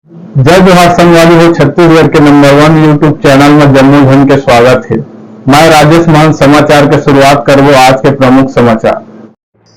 जय जोहार संगवारी हो। छत्तीसगढ़ के नंबर 1 यूट्यूब चैनल में जम्मू झन के स्वागत है। मैं राजेश मान समाचार के शुरुआत करबो आज के प्रमुख समाचार।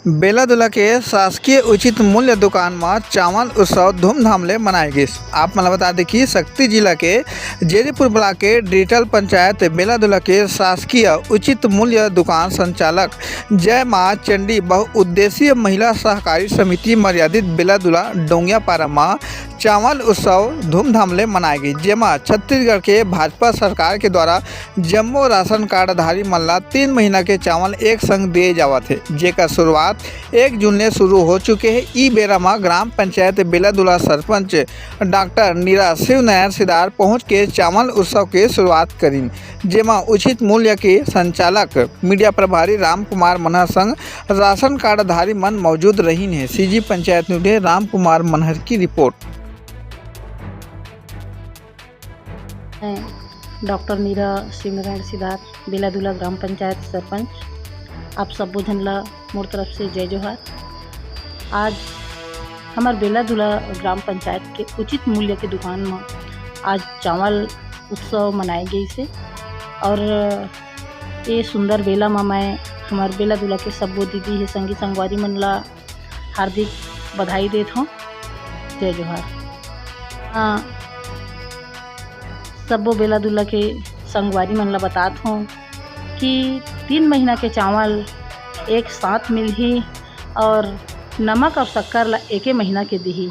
बेलादुला के शासकीय उचित मूल्य दुकान में चावल उत्सव धूमधाम ले मनाए गए। आप मन बता दें कि शक्ति जिला के जेरीपुर ब्लॉक के डिजिटल पंचायत बेलादुला के शासकीय उचित मूल्य दुकान संचालक जय मां चंडी बहुउद्देशीय महिला सहकारी समिति मर्यादित बेलादुला डोंगियापारा में चावल उत्सव धूमधाम ले मनाए गई, जेमा छत्तीसगढ़ के भाजपा सरकार के द्वारा जम्मो राशन कार्डधारी मन ला 3 महीना के चावल एक संग दिए जावत है, जेका शुरुआत 1 जून ने शुरू हो चुके हैं। ई बेरा में ग्राम पंचायत बेलादुला सरपंच डॉक्टर नीरा शिवनारायण सिदार पहुंच के चावल उत्सव के शुरुआत करीन, जेमा उचित मूल्य के संचालक मीडिया प्रभारी राम कुमार मनहर संग राशन कार्डधारी मन मौजूद रही है। सीजी पंचायत न्यूज राम कुमार मनहर की रिपोर्ट। डॉक्टर नीरा शिवनारायण सिदार बेलादुला ग्राम पंचायत सरपंच। आप सब जन ला मोर तरफ से जय जोहार। आज हमार बेलादुला ग्राम पंचायत के उचित मूल्य के दुकान में आज चावल उत्सव मनाए गई से, और ये सुंदर बेला में मैं हमार बेलादुला के सब्बो दीदी है संगी संगवारी मन ला हार्दिक बधाई देत हूँ। जय जोहार। सब्बो बेलादुला के संगवारी मन ला बतात हूँ कि 3 महीना के चावल एक साथ मिलही और नमक और शक्कर ला 1 महीना के दिही।